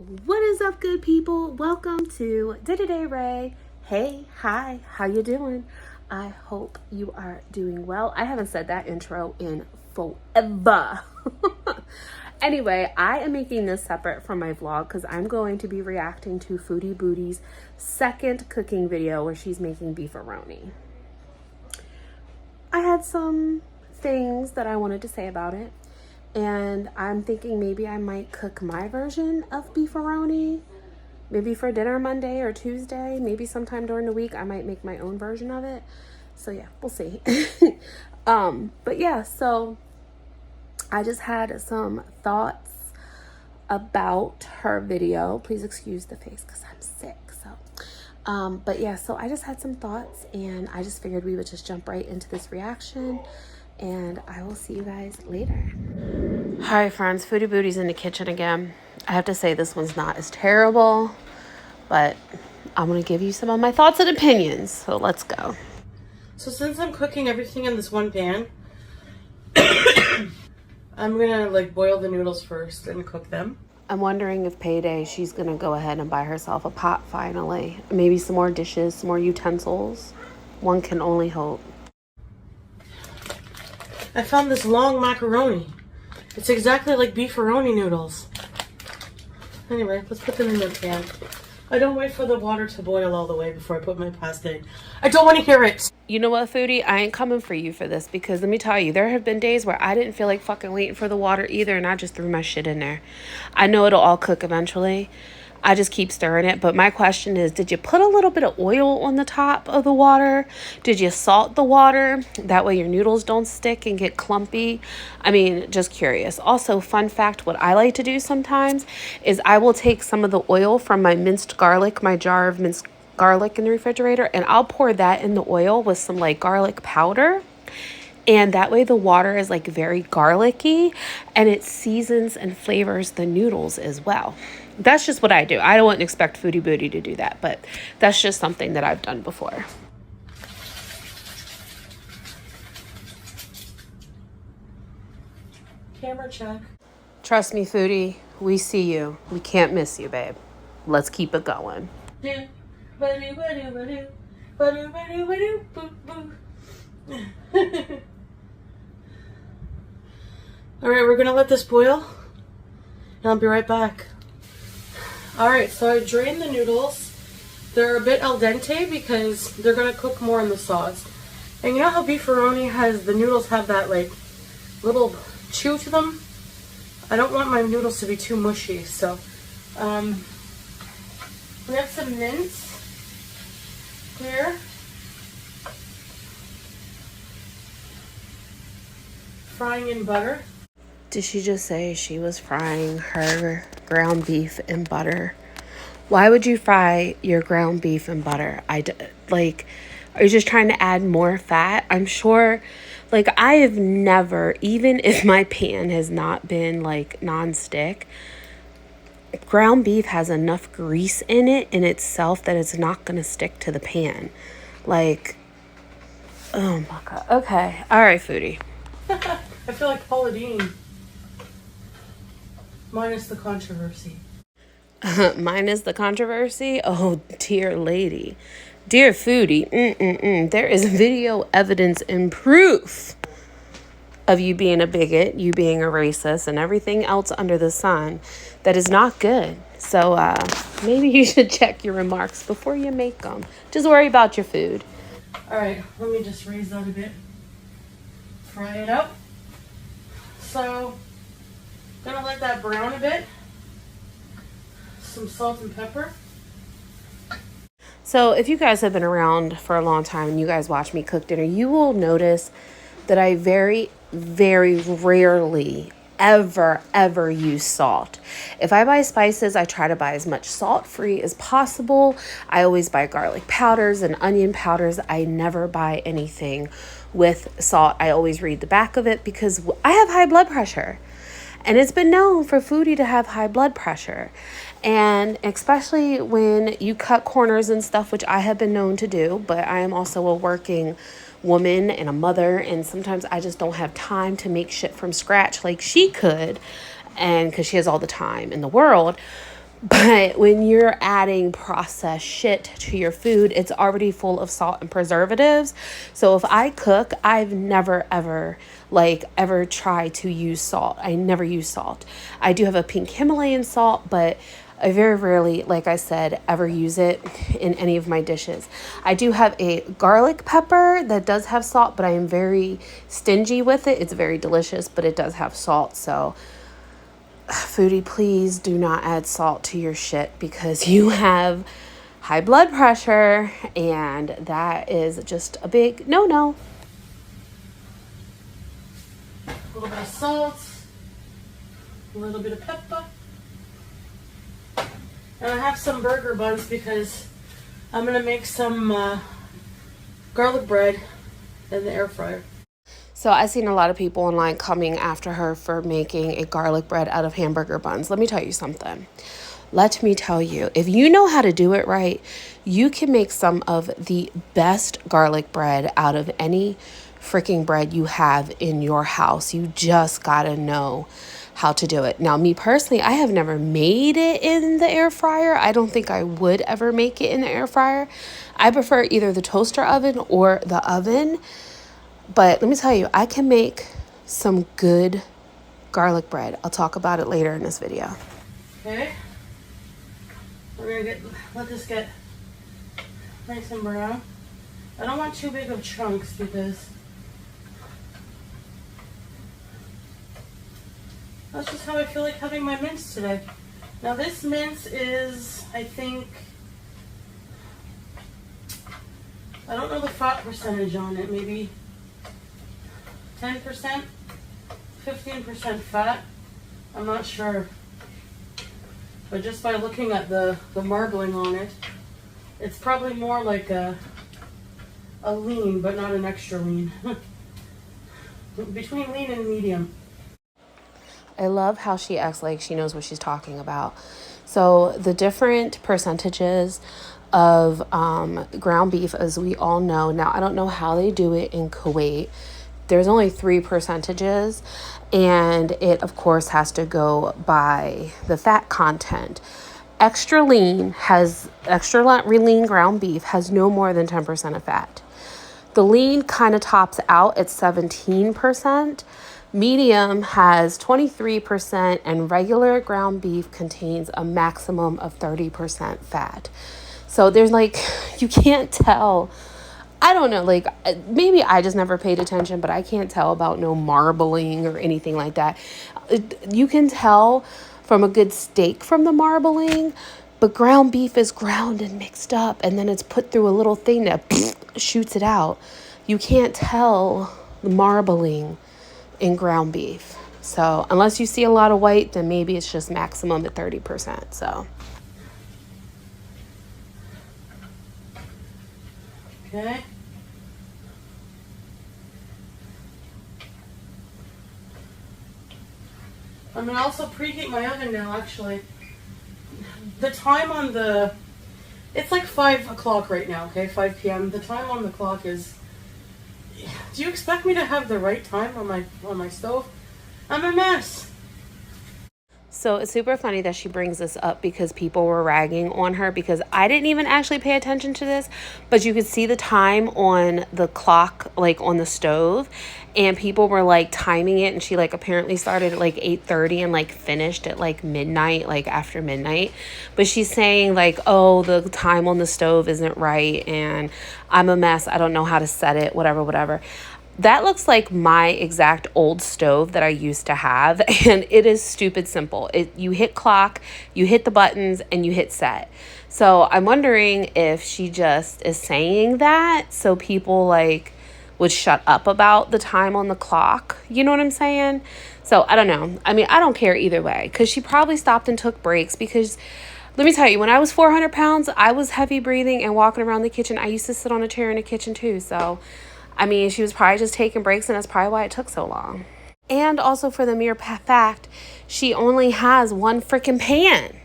What is up, good people? Welcome to Day to Day Ray. Hey, hi, how you doing? I hope you are doing well. I haven't said that intro in forever. Anyway, I am making this separate from my vlog because I'm going to be reacting to Foodie Booty's second cooking video where she's making beefaroni. I had some things that I wanted to say about it. And I'm thinking maybe I might cook my version of beefaroni, maybe for dinner Monday or Tuesday, maybe sometime during the week I might make my own version of it. So yeah, we'll see. But yeah, so I just had some thoughts about her video. Please excuse the face because I'm sick. So, but yeah, so I just had some thoughts and I just figured we would just jump right into this reaction. And I will see you guys later. Hi friends, Foodie Booty's in the kitchen again. I have to say this one's not as terrible, but I'm gonna give you some of my thoughts and opinions. So let's go. So since I'm cooking everything in this one pan, I'm gonna boil the noodles first and cook them. I'm wondering if payday she's gonna go ahead and buy herself a pot finally. Maybe some more dishes, some more utensils. One can only hope. I found this long macaroni. It's exactly like beefaroni noodles. Anyway, let's put them in the pan. I don't wait for the water to boil all the way before I put my pasta in. I don't want to hear it. You know what, Foodie? I ain't coming for you for this because let me tell you, there have been days where I didn't feel like fucking waiting for the water either and I just threw my shit in there. I know it'll all cook eventually. I just keep stirring it. But my question is, did you put a little bit of oil on the top of the water? Did you salt the water? That way your noodles don't stick and get clumpy. I mean, just curious. Also, fun fact, what I like to do sometimes is I will take some of the oil from my minced garlic, my jar of minced garlic in the refrigerator, and I'll pour that in the oil with some garlic powder. And that way the water is very garlicky and it seasons and flavors the noodles as well. That's just what I do. I don't expect Foodie Booty to do that, but that's just something that I've done before. Camera check. Trust me, Foodie, we see you. We can't miss you, babe. Let's keep it going. Alright, we're gonna let this boil and I'll be right back. Alright, so I drained the noodles. They're a bit al dente because they're gonna cook more in the sauce. And you know how beefaroni the noodles have that little chew to them? I don't want my noodles to be too mushy, so we have some mince here. Frying in butter. Did she just say she was frying her ground beef in butter? Why would you fry your ground beef in butter? Are you just trying to add more fat? I'm sure, I have never, even if my pan has not been non-stick, ground beef has enough grease in it in itself that it's not going to stick to the pan. Oh my God. Okay. All right, Foodie. I feel like Paula Deen. Minus the controversy. Minus the controversy? Oh, dear lady. Dear Foodie, there is video evidence and proof of you being a bigot, you being a racist, and everything else under the sun that is not good. So maybe you should check your remarks before you make them. Just worry about your food. All right, let me just raise that a bit. Fry it up. So, gonna let that brown a bit. Some salt and pepper. So if you guys have been around for a long time and you guys watch me cook dinner, you will notice that I very, very rarely ever use salt. If I buy spices, I try to buy as much salt-free as possible. I always buy garlic powders and onion powders. I never buy anything with salt. I always read the back of it because I have high blood pressure. And it's been known for Foodie to have high blood pressure. And especially when you cut corners and stuff, which I have been known to do, but I am also a working woman and a mother, and sometimes I just don't have time to make shit from scratch like she could, and because she has all the time in the world. But when you're adding processed shit to your food, it's already full of salt and preservatives. So if I cook, I've never ever ever tried to use salt. I never use salt. I do have a pink Himalayan salt, but I very rarely, like I said, ever use it in any of my dishes. I do have a garlic pepper that does have salt, but I am very stingy with it. It's very delicious, but it does have salt. So Foodie, please do not add salt to your shit because you have high blood pressure, and that is just a big no-no. A little bit of salt, a little bit of pepper. And I have some burger buns because I'm going to make some garlic bread in the air fryer. So I've seen a lot of people online coming after her for making a garlic bread out of hamburger buns. Let me tell you something. Let me tell you, if you know how to do it right, you can make some of the best garlic bread out of any freaking bread you have in your house. You just gotta know how to do it. Now, me personally, I have never made it in the air fryer. I don't think I would ever make it in the air fryer. I prefer either the toaster oven or the oven. But let me tell you, I can make some good garlic bread. I'll talk about it later in this video. Okay. We're gonna let this get nice and brown. I don't want too big of chunks because that's just how I feel like having my mince today. Now this mince is, I think, I don't know the fat percentage on it, maybe 10%, 15% fat. I'm not sure. But just by looking at the marbling on it, it's probably more like a lean, but not an extra lean. Between lean and medium. I love how she acts like she knows what she's talking about. So the different percentages of ground beef, as we all know. Now, I don't know how they do it in Kuwait. There's only 3 percentages, and it, of course, has to go by the fat content. Extra lean ground beef has no more than 10% of fat. The lean kind of tops out at 17%. Medium has 23%, and regular ground beef contains a maximum of 30% fat. So there's you can't tell. I don't know, maybe I just never paid attention, but I can't tell about no marbling or anything like that. You can tell from a good steak from the marbling, but ground beef is ground and mixed up, and then it's put through a little thing that shoots it out. You can't tell the marbling in ground beef. So unless you see a lot of white, then maybe it's just maximum at 30%. So. Okay. I'm going to also preheat my oven now, actually. The time on it's like 5 o'clock right now, okay? 5 p.m. The time on the clock is... Do you expect me to have the right time on my stove? I'm a mess. So it's super funny that she brings this up because people were ragging on her because I didn't even actually pay attention to this, but you could see the time on the clock, on the stove, and people were timing it, and she apparently started at 8:30 and finished at midnight, after midnight. But she's saying oh, the time on the stove isn't right and I'm a mess. I don't know how to set it, whatever. That looks like my exact old stove that I used to have, and it is stupid simple. You hit clock, you hit the buttons, and you hit set. So I'm wondering if she just is saying that so people would shut up about the time on the clock. You know what I'm saying? So I don't know. I mean, I don't care either way because she probably stopped and took breaks because let me tell you, when I was 400 pounds, I was heavy breathing and walking around the kitchen. I used to sit on a chair in the kitchen too, so... I mean, she was probably just taking breaks, and that's probably why it took so long. And also for the mere fact, she only has one freaking pan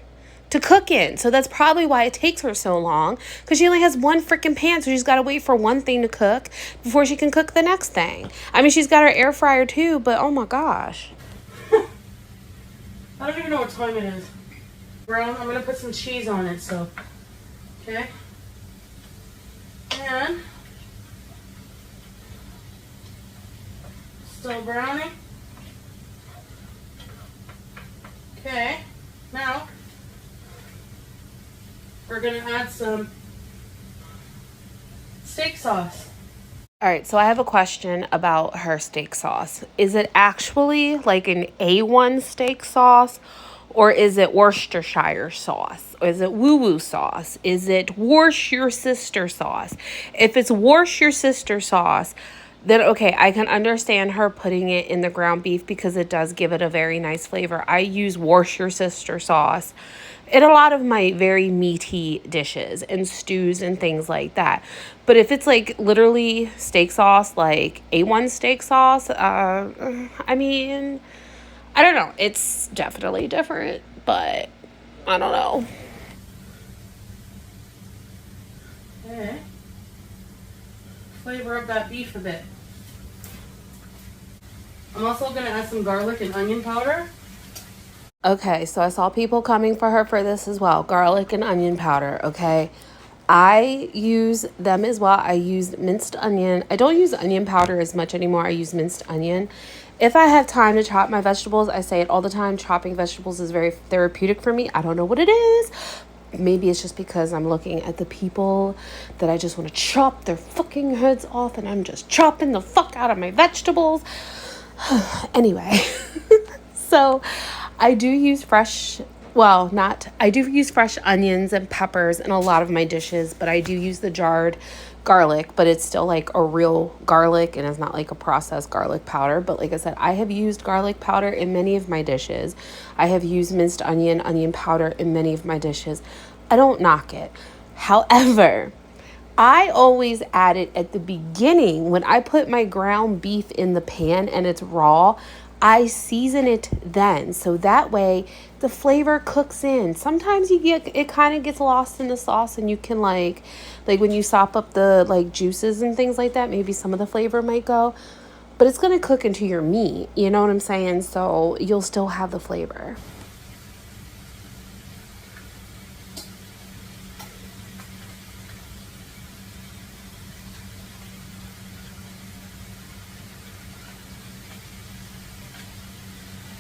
to cook in. So that's probably why it takes her so long, because she only has one freaking pan. So she's got to wait for one thing to cook before she can cook the next thing. I mean, she's got her air fryer too, but oh my gosh. I don't even know what time it is. Brown. I'm gonna put some cheese on it, so okay. And still browning. Okay, now we're gonna add some steak sauce. All right, so I have a question about her steak sauce. Is it actually like an A1 steak sauce, or is it Worcestershire sauce? Or is it woo-woo sauce? Is it Wash Your Sister sauce? If it's Wash Your Sister sauce, then okay, I can understand her putting it in the ground beef because it does give it a very nice flavor. I use Wash Your Sister sauce in a lot of my very meaty dishes and stews and things like that. But if it's like literally steak sauce, like A1 steak sauce, I mean, I don't know. It's definitely different, but I don't know. Okay. Flavor up that beef a bit. I'm also going to add some garlic and onion powder. Okay, so I saw people coming for her for this as well. Garlic and onion powder, okay? I use them as well. I use minced onion. I don't use onion powder as much anymore. I use minced onion. If I have time to chop my vegetables, I say it all the time, chopping vegetables is very therapeutic for me. I don't know what it is. Maybe it's just because I'm looking at the people that I just want to chop their fucking heads off and I'm just chopping the fuck out of my vegetables. Anyway, so I do use fresh onions and peppers in a lot of my dishes, but I do use the jarred garlic, but it's still like a real garlic and it's not like a processed garlic powder. But like I said, I have used garlic powder in many of my dishes. I have used minced onion powder in many of my dishes. I don't knock it. However, I always add it at the beginning when I put my ground beef in the pan and it's raw. I season it then, so that way the flavor cooks in. Sometimes it kind of gets lost in the sauce, and you can like when you sop up the like juices and things like that, maybe some of the flavor might go, but it's gonna cook into your meat. You know what I'm saying? So you'll still have the flavor.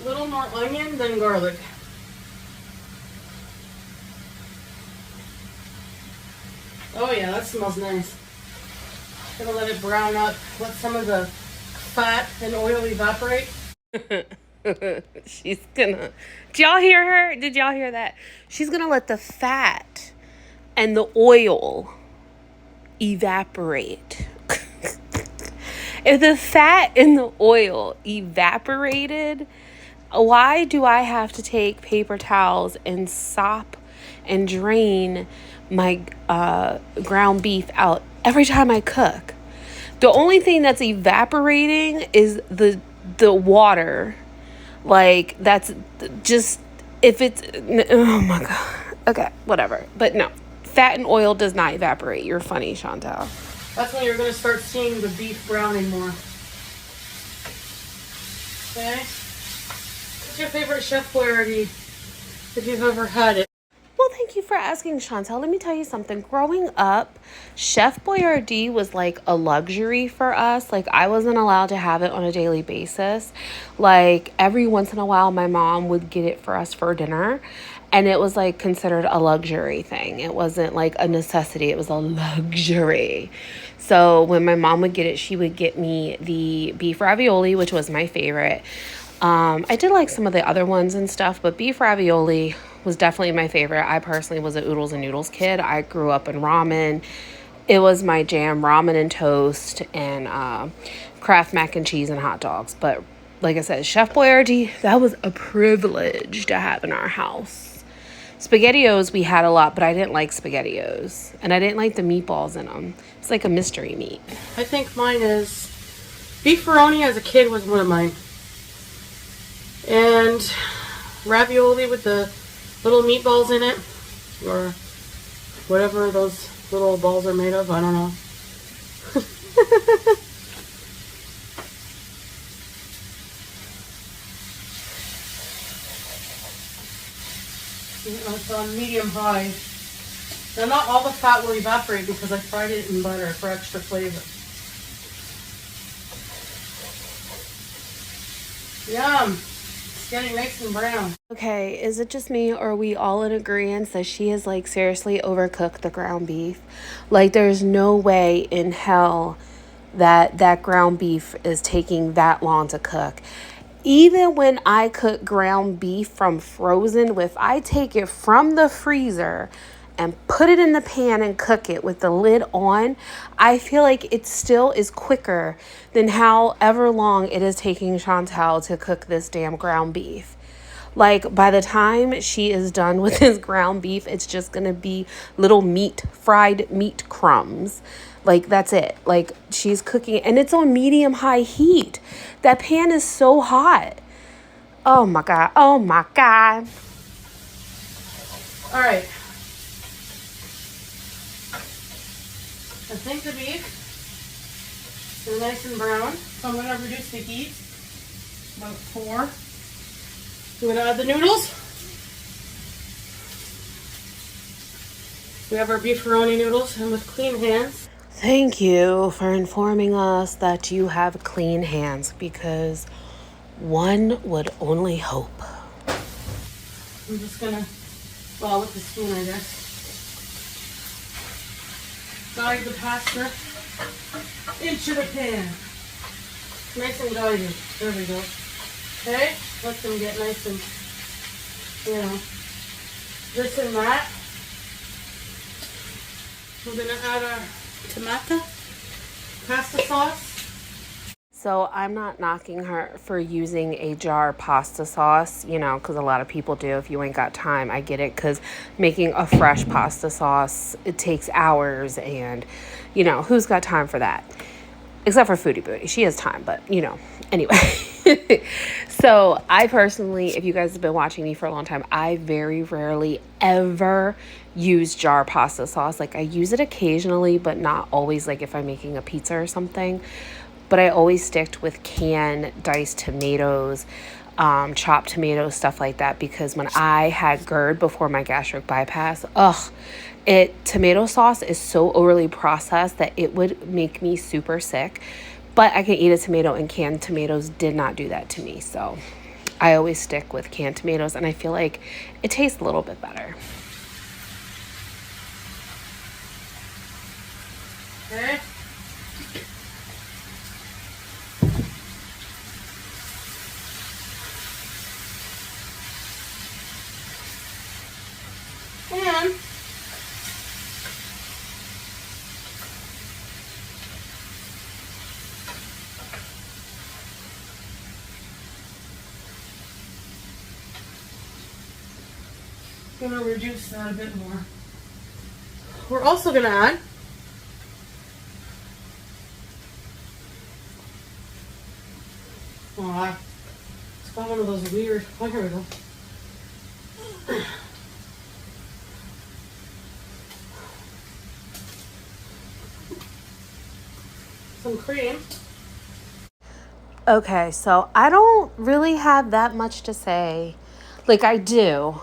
A little more onion than garlic. Oh yeah, that smells nice. Gonna let it brown up. Let some of the fat and oil evaporate. She's gonna. Did y'all hear her? Did y'all hear that? She's gonna let the fat and the oil evaporate. If the fat and the oil evaporated, why do I have to take paper towels and sop and drain my ground beef out every time I cook? The only thing that's evaporating is the water. Like, that's just, if it's, oh my God. Okay, whatever. But no, fat and oil does not evaporate. You're funny, Chantal. That's when you're going to start seeing the beef browning more. Okay? What's your favorite Chef Boyardee, if you've ever had it? Well, thank you for asking, Chantal. Let me tell you something. Growing up, Chef Boyardee was like a luxury for us. Like, I wasn't allowed to have it on a daily basis. Like, every once in a while, my mom would get it for us for dinner. And it was like considered a luxury thing. It wasn't like a necessity. It was a luxury. So when my mom would get it, she would get me the beef ravioli, which was my favorite. I did like some of the other ones and stuff, but beef ravioli was definitely my favorite. I personally was a oodles and noodles kid. I grew up in ramen. It was my jam, ramen and toast and Kraft mac and cheese and hot dogs. But like I said, Chef Boyardee, that was a privilege to have in our house. SpaghettiOs we had a lot, but I didn't like SpaghettiOs. And I didn't like the meatballs in them. It's like a mystery meat. I think mine is... Beefaroni as a kid was one of mine. And ravioli with the little meatballs in it. Or whatever those little balls are made of. I don't know. It's on medium-high. Now, not all the fat will evaporate because I fried it in butter for extra flavor. Yum! It's getting nice and brown. Okay, is it just me or are we all in agreement that she has like seriously overcooked the ground beef? Like there's no way in hell that ground beef is taking that long to cook. Even when I cook ground beef from frozen, if I take it from the freezer and put it in the pan and cook it with the lid on, I feel like it still is quicker than however long it is taking Chantel to cook this damn ground beef. Like by the time she is done with this ground beef, it's just gonna be little fried meat crumbs. Like that's it. Like she's cooking and it's on medium high heat. That pan is so hot. Oh my God. Oh my God. All right. I think the beef is nice and brown, so I'm going to reduce the heat about 4. I'm going to add the noodles. We have our beefaroni noodles, and with clean hands. Thank you for informing us that you have clean hands, because one would only hope. I'm just going to, well, with the spoon, I guess, guide the pasta into the pan. Nice and guided. There we go. Okay, let them get nice and, this and that. We're going to add our tomato pasta sauce. So I'm not knocking her for using a jar pasta sauce, because a lot of people do. If you ain't got time, I get it, because making a fresh pasta sauce, it takes hours, and, who's got time for that? Except for Foodie Booty. She has time, but, anyway. So I personally, if you guys have been watching me for a long time, I very rarely ever use jar pasta sauce. Like I use it occasionally, but not always, like if I'm making a pizza or something. But I always sticked with canned diced tomatoes, chopped tomatoes, stuff like that. Because when I had GERD before my gastric bypass, tomato sauce is so overly processed that it would make me super sick. But I can eat a tomato, and canned tomatoes did not do that to me. So I always stick with canned tomatoes, and I feel like it tastes a little bit better. Okay. And I'm going to reduce that a bit more. We're also going to add it's got one of those weird, here we go. Some cream. Okay, so I don't really have that much to say. Like I do.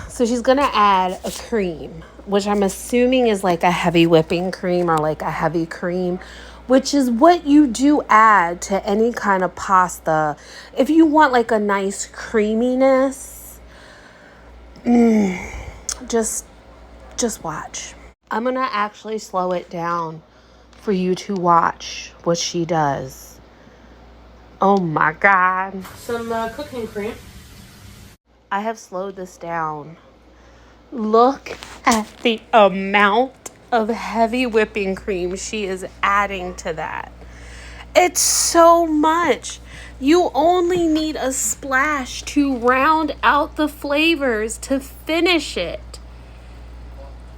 So she's gonna add a cream, which I'm assuming is like a heavy whipping cream or like a heavy cream, which is what you do add to any kind of pasta. If you want like a nice creaminess, just watch. I'm gonna actually slow it down for you to watch what she does. Oh my God. Some cooking cream. I have slowed this down. Look at the amount of heavy whipping cream she is adding to that. It's so much. You only need a splash to round out the flavors to finish it.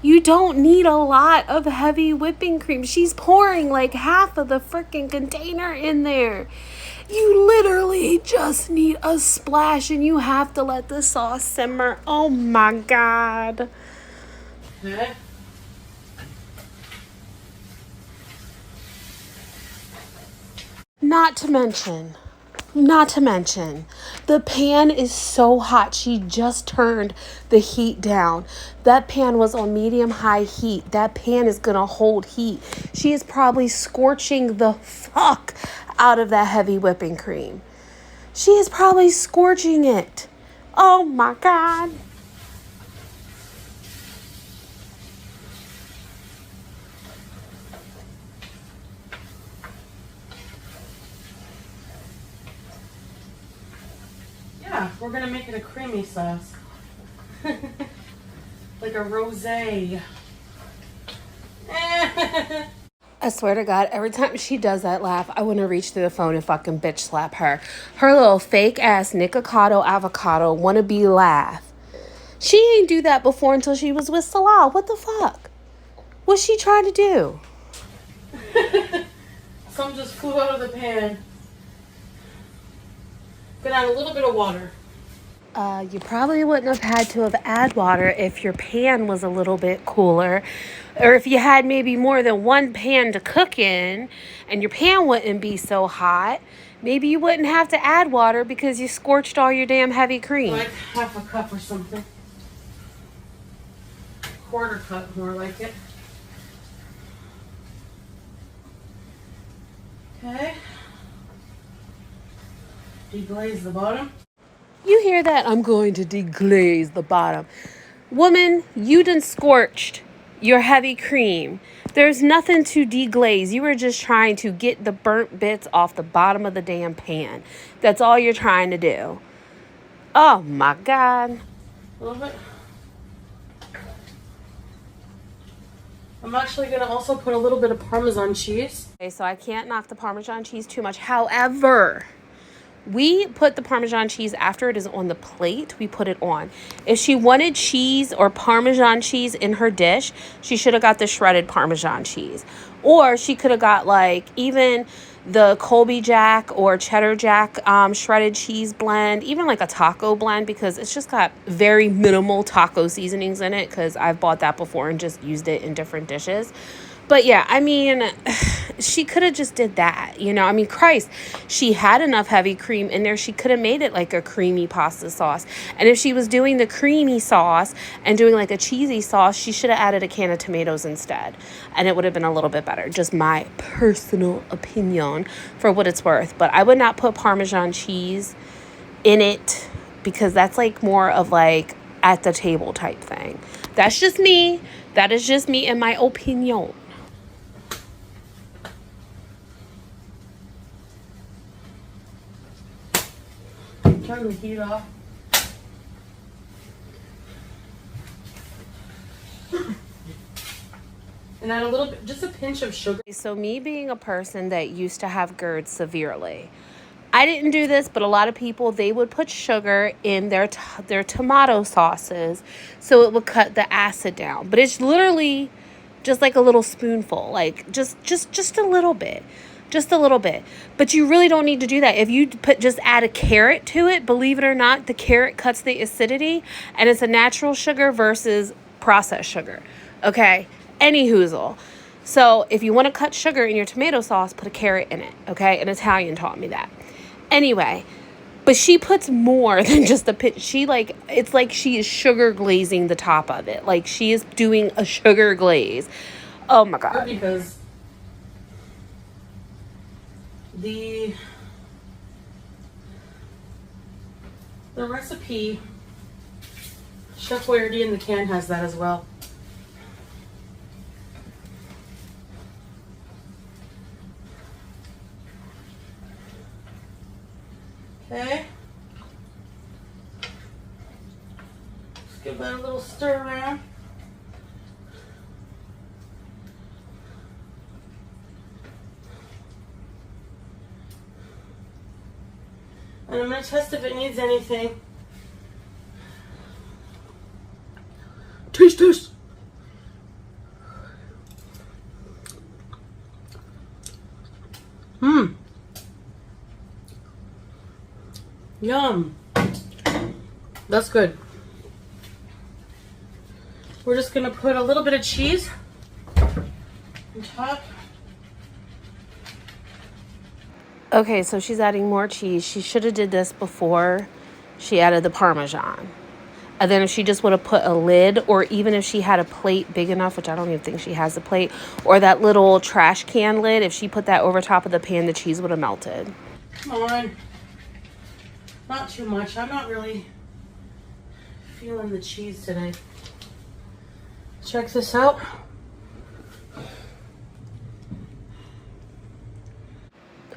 You don't need a lot of heavy whipping cream. She's pouring like half of the freaking container in there. You literally just need a splash, and you have to let the sauce simmer. Oh my God. Okay. Not to mention, Not to mention, the pan is so hot. She just turned the heat down. That pan was on medium-high heat. That pan is going to hold heat. She is probably scorching the fuck out of that heavy whipping cream. She is probably scorching it. Oh my God. Yeah, we're gonna make it a creamy sauce. Like a rosé. I swear to God, every time she does that laugh, I want to reach through the phone and fucking bitch slap her. Her little fake ass Nikocado avocado wannabe laugh. She ain't do that before until she was with Salah. What the fuck? What's she trying to do? Some just flew out of the pan. Gonna add a little bit of water. You probably wouldn't have had to have add water if your pan was a little bit cooler, or if you had maybe more than one pan to cook in and your pan wouldn't be so hot. Maybe you wouldn't have to add water because you scorched all your damn heavy cream. Like half a cup or something. Quarter cup, more like it. Okay. Deglaze the bottom. You hear that? I'm going to deglaze the bottom. Woman, you done scorched your heavy cream. There's nothing to deglaze. You were just trying to get the burnt bits off the bottom of the damn pan. That's all you're trying to do. Oh my God. A little bit. I'm actually going to also put a little bit of Parmesan cheese. Okay, so I can't knock the Parmesan cheese too much. However, we put the Parmesan cheese after it is on the plate. We put it on. If she wanted cheese or Parmesan cheese in her dish, she should have got the shredded Parmesan cheese. Or she could have got like even the Colby Jack or Cheddar Jack shredded cheese blend, even like a taco blend, because it's just got very minimal taco seasonings in it, because I've bought that before and just used it in different dishes. But yeah, I mean, she could have just did that, you know? I mean, Christ, she had enough heavy cream in there. She could have made it like a creamy pasta sauce. And if she was doing the creamy sauce and doing like a cheesy sauce, she should have added a can of tomatoes instead. And it would have been a little bit better. Just my personal opinion for what it's worth. But I would not put Parmesan cheese in it, because that's like more of like at the table type thing. That's just me. That is just me and my opinion. Turn the heat off. And add a little bit, just a pinch of sugar. So me being a person that used to have GERD severely, I didn't do this, but a lot of people, they would put sugar in their tomato sauces so it would cut the acid down. But it's literally just like a little spoonful, like just a little bit. Just a little bit. But you really don't need to do that. If you just add a carrot to it, believe it or not, the carrot cuts the acidity, and it's a natural sugar versus processed sugar. Okay? Any hoozle. So if you want to cut sugar in your tomato sauce, put a carrot in it. Okay? An Italian taught me that. Anyway, but she puts more than just a pinch. It's like she is sugar glazing the top of it. Like she is doing a sugar glaze. Oh my God. Because the recipe, Chef Boyardee in the can has that as well. Okay. Just give that a little stir around. And I'm going to test if it needs anything. Taste this. Yum. That's good. We're just going to put a little bit of cheese on top. Okay, so she's adding more cheese. She should have did this before she added the Parmesan. And then if she just would have put a lid, or even if she had a plate big enough, which I don't even think she has a plate, or that little trash can lid, if she put that over top of the pan, the cheese would have melted. Come on. Not too much. I'm not really feeling the cheese today. Check this out.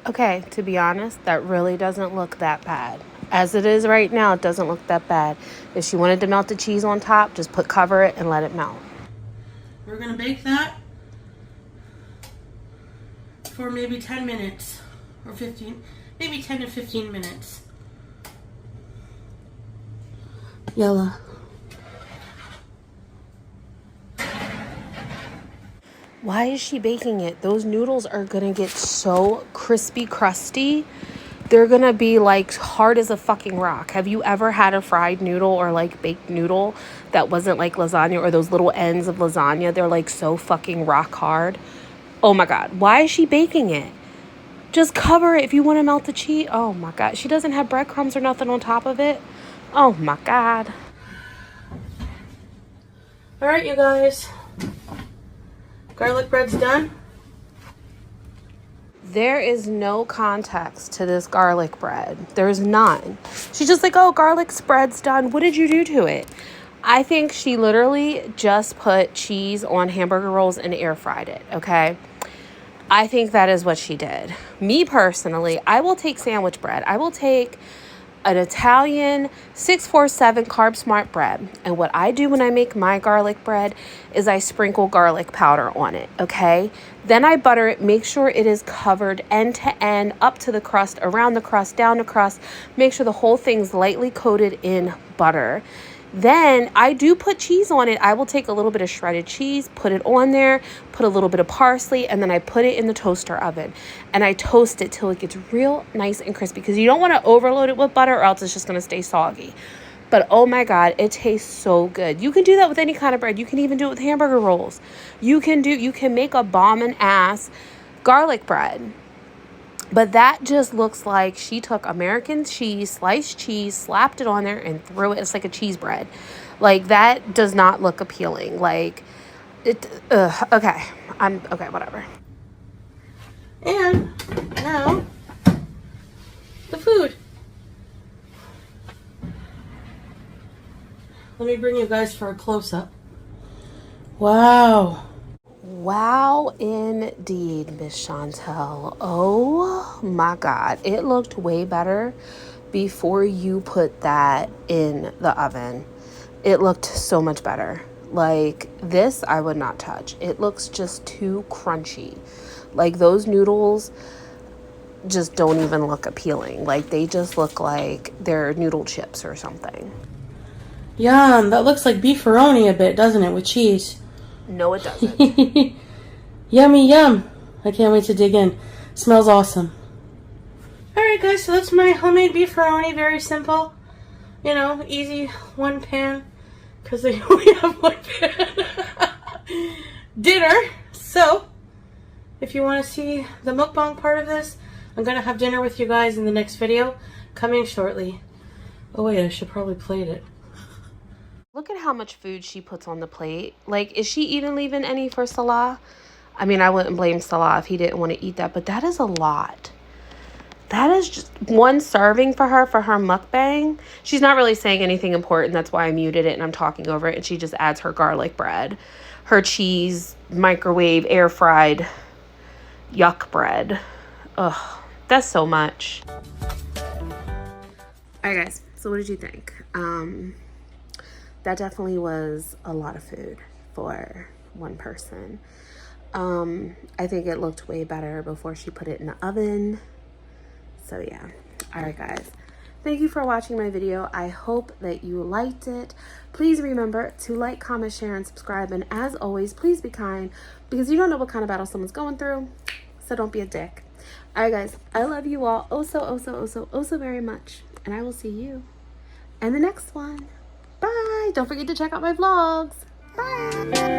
Okay, to be honest, that really doesn't look that bad. As it is right now, it doesn't look that bad. If she wanted to melt the cheese on top, just cover it and let it melt. We're gonna bake that for maybe 10 minutes or 15, maybe 10 to 15 minutes. Yella. Why is she baking it? Those noodles are gonna get so crispy, crusty. They're gonna be like hard as a fucking rock. Have you ever had a fried noodle or like baked noodle that wasn't like lasagna, or those little ends of lasagna? They're like so fucking rock hard. Oh my God. Why is she baking it? Just cover it if you want to melt the cheese. Oh my God. She doesn't have breadcrumbs or nothing on top of it. Oh my God. All right, you guys. Garlic bread's done. There is no context to this garlic bread. There's none. She's just like, oh, garlic spread's done. What did you do to it? I think she literally just put cheese on hamburger rolls and air fried it, okay? I think that is what she did. Me personally, I will take sandwich bread. I will take an Italian 647 Carb Smart bread. And what I do when I make my garlic bread is I sprinkle garlic powder on it, okay? Then I butter it, make sure it is covered end to end, up to the crust, around the crust, down the crust. Make sure the whole thing's lightly coated in butter. Then I do put cheese on it. I will take a little bit of shredded cheese, put it on there, put a little bit of parsley, and then I put it in the toaster oven. And I toast it till it gets real nice and crispy, because you don't want to overload it with butter or else it's just going to stay soggy. But oh my God, it tastes so good. You can do that with any kind of bread. You can even do it with hamburger rolls. You can make a bombing ass garlic bread. But that just looks like she took American cheese, sliced cheese, slapped it on there, and threw it. It's like a cheese bread. Like, that does not look appealing. Like, okay. Okay, whatever. And now, the food. Let me bring you guys for a close-up. Wow. Wow, indeed, Miss Chantel. Oh my God. It looked way better before you put that in the oven. It looked so much better. Like, this I would not touch. It looks just too crunchy. Like, those noodles just don't even look appealing. Like, they just look like they're noodle chips or something. Yum, that looks like beefaroni a bit, doesn't it, with cheese? No, it doesn't. Yummy, yum. I can't wait to dig in. Smells awesome. Alright guys, so that's my homemade beefaroni. Very simple. You know, easy, one pan. Because they only have one pan. Dinner. So, if you want to see the mukbang part of this, I'm going to have dinner with you guys in the next video. Coming shortly. Oh wait, I should probably plate it. Look at how much food she puts on the plate. Like, is she even leaving any for Salah? I mean, I wouldn't blame Salah if he didn't want to eat that, but that is a lot. That is just one serving for her mukbang. She's not really saying anything important. That's why I muted it and I'm talking over it. And she just adds her garlic bread, her cheese, microwave, air fried, yuck bread. Ugh, that's so much. All right, guys. So what did you think? That definitely was a lot of food for one person. I think it looked way better before she put it in the oven. So yeah. All right, guys. Thank you for watching my video. I hope that you liked it. Please remember to like, comment, share, and subscribe. And as always, please be kind, because you don't know what kind of battle someone's going through. So don't be a dick. All right, guys. I love you all oh so very much. And I will see you in the next one. Bye. Don't forget to check out my vlogs. Bye.